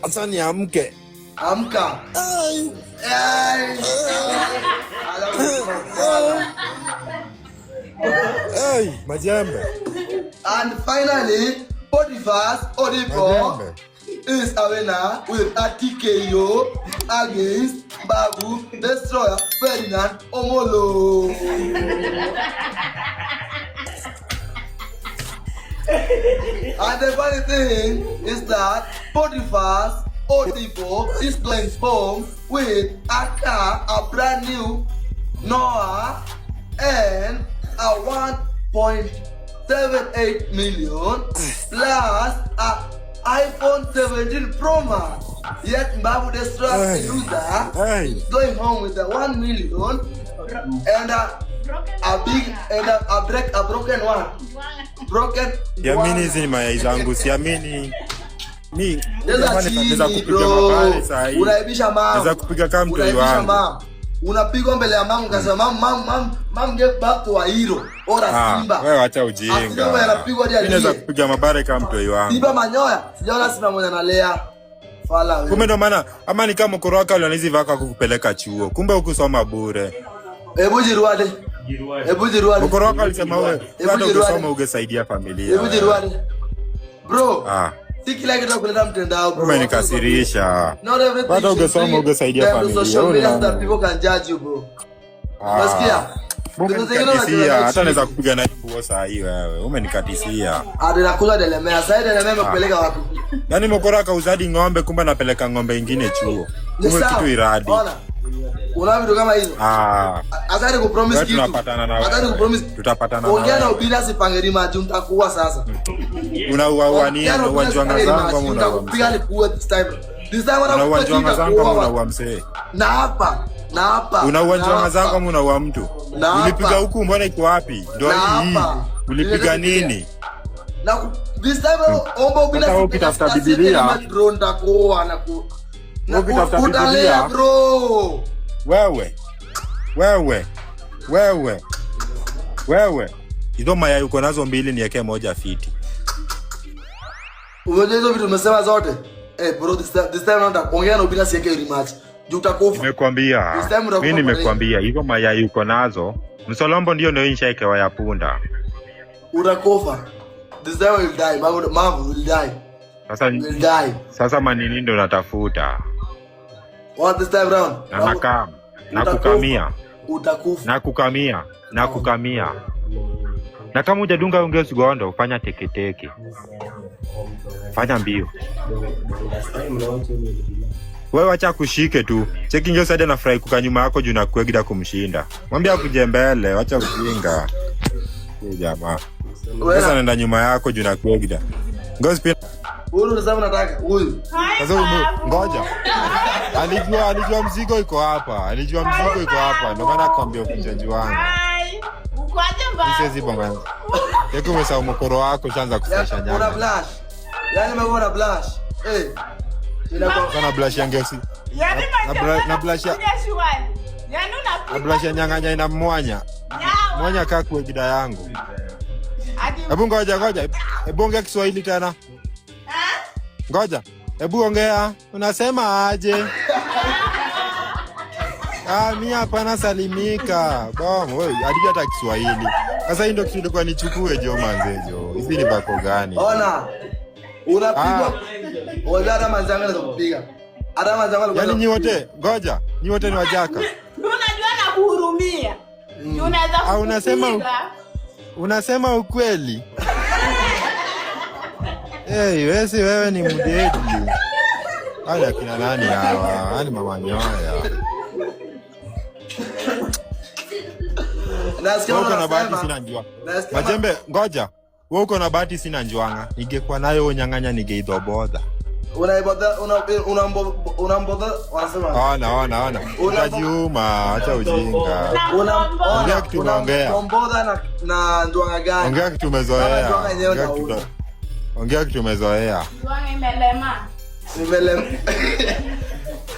Acha niamke. Amka. Hey, Majembe. And finally, Potiphas Odipo is a winner with a TKO against Babu Destroyer Ferdinand Omolo. And the funny thing is that Potiphas Odipo is going home with a car, a brand new Noah, and a 1.78 million plus a iPhone 17 Pro Max. Yet Babu Destroyer user is going home with a 1 million and a broken one. Siamini hizi mayai zangu, siamini. Naweza kupiga mabali saa hii. Unaibisha mama. Naweza kupiga kama mtoi wangu. Unapigwa mbele ya mama ukasema mama get back to a hero. Ora Simba. Wewe acha ujinga. Mimi naweza kupiga mabali kama mtoi wangu. Simba manyoya. Sijaona sina mwenye analea. Fala wewe. Kumbe ndo maana ama ni kama koroka wale wanizi vaka kukupeleka chuo. Kumbe ukusoma bure. Hebu jiruade. Koroka alisema wewe hata ukisoma ungesaidia familia. Hebu jiruade. Bro. Si kila kitu kuleta mtandao bro. Umenikasirisha. Hata ungesoma ungesaidia familia. That people can judge you bro. Unasikia? Hata naweza kupiga na nguo saa hii wewe. Umenikatisia. Nakula delemea. Sasa delemea imekupeleka wapi? Yaani mkoroka uzadi ng'ombe kumbe napeleka ng'ombe nyingine chuo. Kumbe kitu iradi. Una vitu kama hizo? Asante kupromise kitu. Asante kupromise. Tutapatana. Ongea na ubila sipangerima juu mtakuwa sasa. Unaua nini? Unaua zangu ama unapiga ni kuwa this time. This time unaua zangu ama unaua msee? Na hapa. Unaua zangu ama unaua mtu? Ulipiga huku mbona iko wapi? Ndio hii. Ulipiga nini? Na this time omba ubila ukitafuta Biblia. Drone takuwa na ku. Ukitafuta Biblia bro. Wewe. Hizo mayai uko nazo mbili niweke moja fiti. Umeona hizo vitu umesema zote? Bro, this time naenda kuongea na ubila siweke rematch. Juu utakufa. Nimekwambia. Mimi nimekwambia hizo mayai uko nazo. Msolombo ndio inshaike wa punda. Utakufa. This time will die. Mavu will die. Sasa manini ndio natafuta. What this time round? Nakukamia. Utakufa. Nakukamia. Na kama hujadunga ongea usigondo ufanya teketeke. Fanya mbio. Wewe acha kushike tu. Cheki njoo sasa na fry kuka nyuma yako juu na kuegida kumshinda. Mwambie akuje mbele, acha ujinga. Ni jamaa. Sasa nenda nyuma yako juu na kuegida. Ngoja pia. Huyu unasema nataka huyu. Sasa ngoja. Alijua mzigo iko hapa. Ndio maana akwambia ukunjaji wangu. Ukwaje mbaya? Siwezi bonga. Yeko umesahau mkoro wako chanza kufresha nyama. Una blush. Yaani umeona blush. Kana blush ya ngesi. Yaani na blush ya. Yaani una blush ya nyang'anya ina mwanya. Mwanya kaa kwa gida yangu. Hebu ngoja. Hebu ongea Kiswahili tena. Ngoja. Hebu ongea. Unasema aje? Mimi hapa nasalimika. Bom, wewe hadi hata Kiswahili. Sasa hii ndio kitu kwa nichukue jo manzejo. Hizi ni bako gani? Ona. Unapigwa. Wala manzanga za kupiga. Hata manzanga. Yaani nyi wote, ngoja. Nyi wote ni wajaka. Unajua na kuhurumia. Unaweza unasema ukweli. Wewe ni mdedi. Haya kina nani hawa? Hadi mama nyoya. Nasikia uko na bahati sina njua. Majembe, ngoja. Wewe uko na bahati sina njuanga. Ningekuwa nayo nyang'anya ningeidhoboda. Unambodha wanasema. Ona. Unajiuma, acha ujinga. Ongea kitu unaongea. Mbodha na njuanga gani? Ongea kitu umezoea. Ongea kitu umezoea. Njuanga imelema.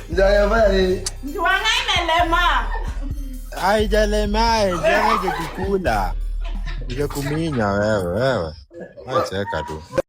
Njuanga nini? Njuanga imelema. Haijalema, njuanga ingekukula. Ingekuminya wewe. Cheka tu.